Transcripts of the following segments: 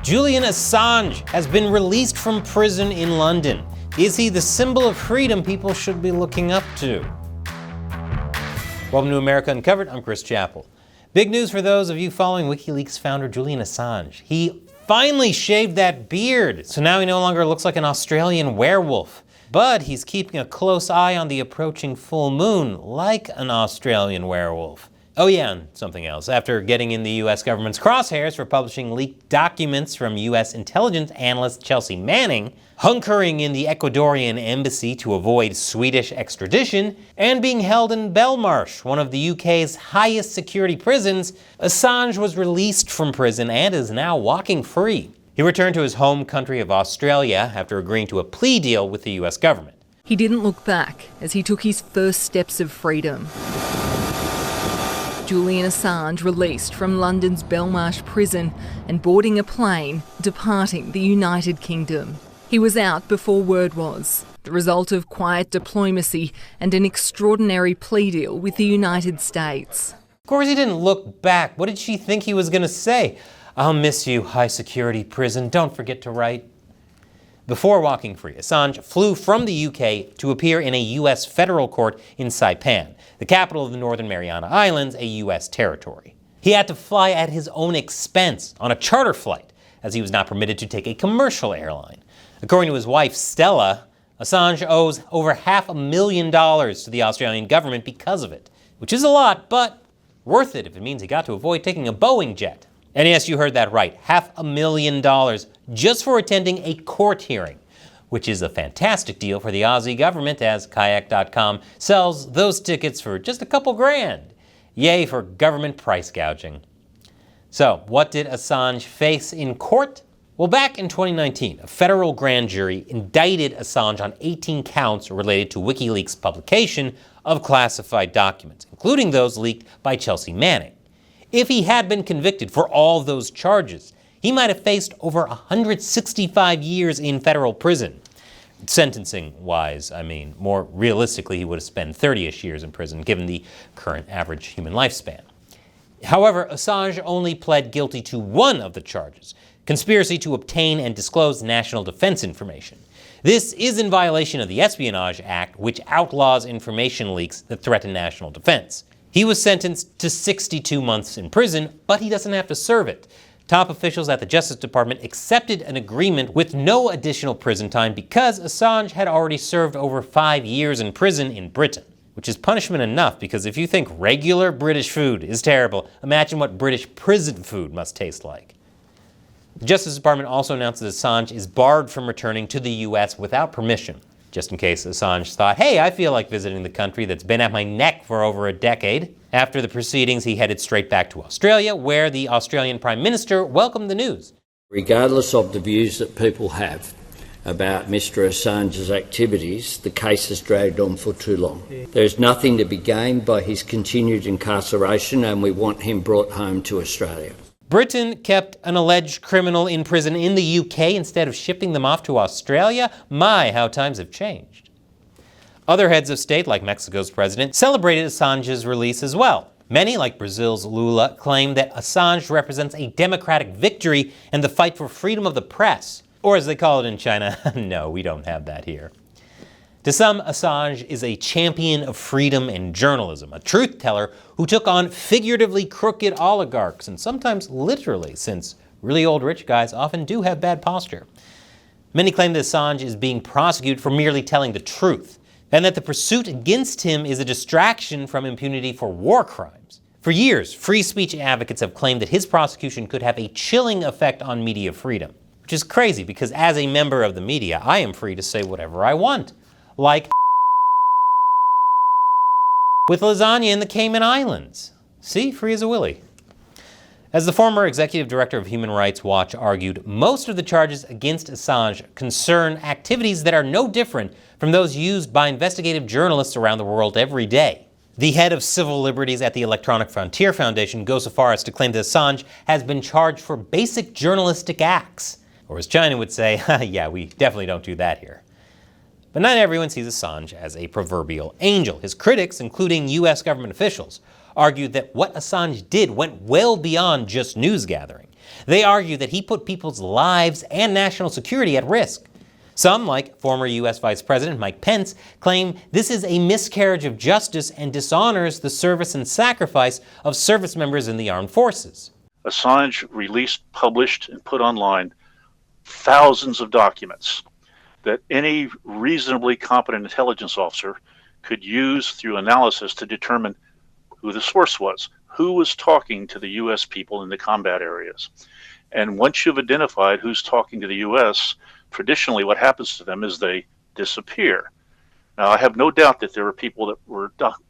Julian Assange has been released from prison in London. Is he the symbol of freedom people should be looking up to? Welcome to America Uncovered. I'm Chris Chappell. Big news for those of you following Wikileaks founder Julian Assange. He finally shaved that beard, so now he no longer looks like an Australian werewolf. But he's keeping a close eye on the approaching full moon, like an Australian werewolf. Oh yeah, and something else. After getting in the US government's crosshairs for publishing leaked documents from US intelligence analyst Chelsea Manning, hunkering in the Ecuadorian embassy to avoid Swedish extradition, and being held in Belmarsh, one of the UK's highest security prisons, Assange was released from prison and is now walking free. He returned to his home country of Australia after agreeing to a plea deal with the US government. He didn't look back as he took his first steps of freedom. Julian Assange released from London's Belmarsh prison and boarding a plane departing the United Kingdom. He was out before word was, the result of quiet diplomacy and an extraordinary plea deal with the United States. Of course he didn't look back. What did she think he was going to say? "I'll miss you, high security prison. Don't forget to write." Before walking free, Assange flew from the UK to appear in a US federal court in Saipan, the capital of the Northern Mariana Islands, a US territory. He had to fly at his own expense on a charter flight, as he was not permitted to take a commercial airline. According to his wife, Stella, Assange owes over $500,000 to the Australian government because of it, which is a lot, but worth it if it means he got to avoid taking a Boeing jet. And yes, you heard that right, $500,000 just for attending a court hearing, which is a fantastic deal for the Aussie government, as Kayak.com sells those tickets for just a couple grand. Yay for government price gouging. So, what did Assange face in court? Well, back in 2019, a federal grand jury indicted Assange on 18 counts related to Wikileaks' publication of classified documents, including those leaked by Chelsea Manning. If he had been convicted for all those charges, he might have faced over 165 years in federal prison. Sentencing-wise, I mean. More realistically, he would have spent 30-ish years in prison, given the current average human lifespan. However, Assange only pled guilty to one of the charges, conspiracy to obtain and disclose national defense information. This is in violation of the Espionage Act, which outlaws information leaks that threaten national defense. He was sentenced to 62 months in prison, but he doesn't have to serve it. Top officials at the Justice Department accepted an agreement with no additional prison time because Assange had already served over 5 years in prison in Britain, which is punishment enough because if you think regular British food is terrible, imagine what British prison food must taste like. The Justice Department also announced that Assange is barred from returning to the US without permission, just in case Assange thought, hey, I feel like visiting the country that's been at my neck for over a decade. After the proceedings, he headed straight back to Australia, where the Australian Prime Minister welcomed the news. Regardless of the views that people have about Mr Assange's activities, the case has dragged on for too long. There's nothing to be gained by his continued incarceration, and we want him brought home to Australia. Britain kept an alleged criminal in prison in the UK instead of shipping them off to Australia. My, how times have changed. Other heads of state, like Mexico's president, celebrated Assange's release as well. Many, like Brazil's Lula, claim that Assange represents a democratic victory in the fight for freedom of the press. Or as they call it in China, no, we don't have that here. To some, Assange is a champion of freedom and journalism, a truth teller who took on figuratively crooked oligarchs, and sometimes literally, since really old rich guys often do have bad posture. Many claim that Assange is being prosecuted for merely telling the truth, and that the pursuit against him is a distraction from impunity for war crimes. For years, free speech advocates have claimed that his prosecution could have a chilling effect on media freedom, which is crazy because as a member of the media, I am free to say whatever I want. Like with lasagna in the Cayman Islands. See, free as a willy. As the former executive director of Human Rights Watch argued, most of the charges against Assange concern activities that are no different from those used by investigative journalists around the world every day. The head of civil liberties at the Electronic Frontier Foundation goes so far as to claim that Assange has been charged for basic journalistic acts. Or as China would say, yeah, we definitely don't do that here. But not everyone sees Assange as a proverbial angel. His critics, including US government officials, argued that what Assange did went well beyond just news gathering. They argue that he put people's lives and national security at risk. Some, like former U.S. Vice President Mike Pence, claim this is a miscarriage of justice and dishonors the service and sacrifice of service members in the armed forces. Assange released, published, and put online thousands of documents that any reasonably competent intelligence officer could use through analysis to determine who the source was, who was talking to the U.S. people in the combat areas. And once you've identified who's talking to the U.S., traditionally what happens to them is they disappear. Now, I have no doubt that there were people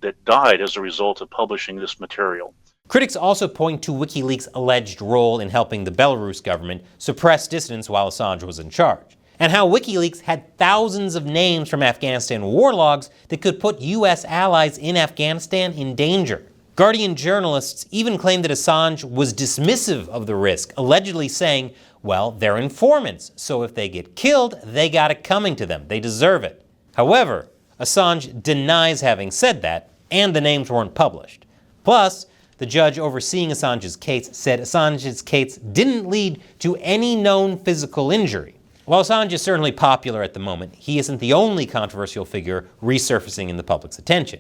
that died as a result of publishing this material. Critics also point to WikiLeaks' alleged role in helping the Belarus government suppress dissidents while Assange was in charge, and how WikiLeaks had thousands of names from Afghanistan war logs that could put U.S. allies in Afghanistan in danger. Guardian journalists even claimed that Assange was dismissive of the risk, allegedly saying, well, they're informants, so if they get killed, they got it coming to them. They deserve it. However, Assange denies having said that, and the names weren't published. Plus, the judge overseeing Assange's case said Assange's case didn't lead to any known physical injury. While Assange is certainly popular at the moment, he isn't the only controversial figure resurfacing in the public's attention.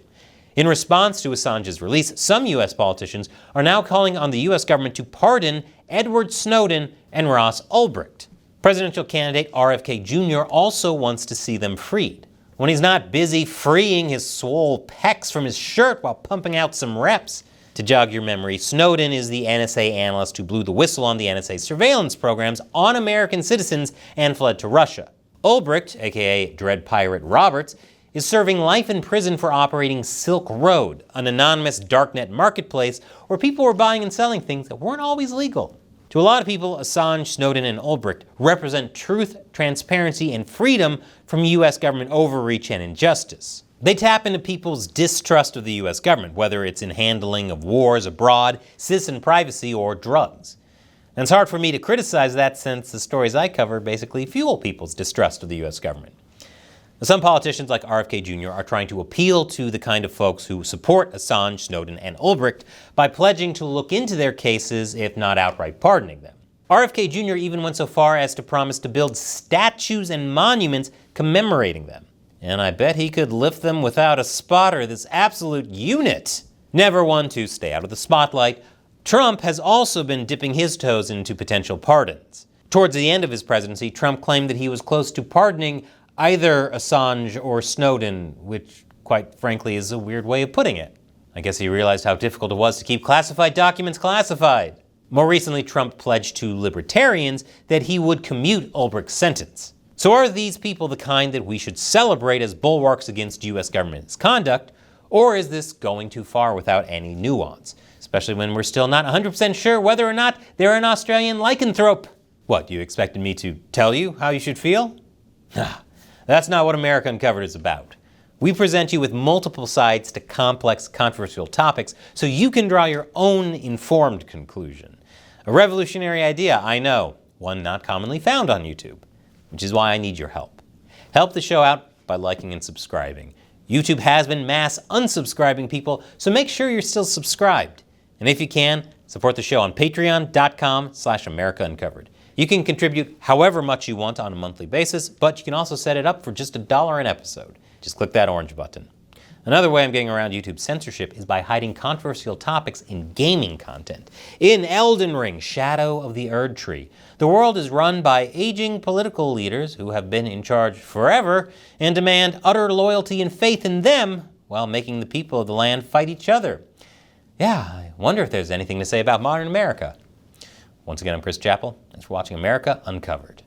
In response to Assange's release, some U.S. politicians are now calling on the U.S. government to pardon Edward Snowden and Ross Ulbricht. Presidential candidate RFK Jr. also wants to see them freed. When he's not busy freeing his swole pecs from his shirt while pumping out some reps. To jog your memory, Snowden is the NSA analyst who blew the whistle on the NSA surveillance programs on American citizens and fled to Russia. Ulbricht, aka Dread Pirate Roberts, is serving life in prison for operating Silk Road, an anonymous darknet marketplace where people were buying and selling things that weren't always legal. To a lot of people, Assange, Snowden, and Ulbricht represent truth, transparency, and freedom from U.S. government overreach and injustice. They tap into people's distrust of the U.S. government, whether it's in handling of wars abroad, citizen privacy, or drugs. And it's hard for me to criticize that since the stories I cover basically fuel people's distrust of the U.S. government. Some politicians like RFK Jr. are trying to appeal to the kind of folks who support Assange, Snowden, and Ulbricht by pledging to look into their cases, if not outright pardoning them. RFK Jr. even went so far as to promise to build statues and monuments commemorating them. And I bet he could lift them without a spotter, this absolute unit. Never one to stay out of the spotlight, Trump has also been dipping his toes into potential pardons. Towards the end of his presidency, Trump claimed that he was close to pardoning either Assange or Snowden, which, quite frankly, is a weird way of putting it. I guess he realized how difficult it was to keep classified documents classified. More recently, Trump pledged to libertarians that he would commute Ulbricht's sentence. So are these people the kind that we should celebrate as bulwarks against U.S. government misconduct, or is this going too far without any nuance, especially when we're still not 100% sure whether or not they're an Australian lycanthrope? What, you expected me to tell you how you should feel? That's not what America Uncovered is about. We present you with multiple sides to complex, controversial topics so you can draw your own informed conclusion. A revolutionary idea, I know, one not commonly found on YouTube, which is why I need your help. Help the show out by liking and subscribing. YouTube has been mass unsubscribing people, so make sure you're still subscribed. And if you can, support the show on patreon.com/America Uncovered. You can contribute however much you want on a monthly basis, but you can also set it up for just $1 an episode. Just click that orange button. Another way I'm getting around YouTube censorship is by hiding controversial topics in gaming content. In Elden Ring, Shadow of the Erd Tree, the world is run by aging political leaders who have been in charge forever and demand utter loyalty and faith in them while making the people of the land fight each other. Yeah, I wonder if there's anything to say about modern America. Once again, I'm Chris Chappell. Thanks for watching America Uncovered.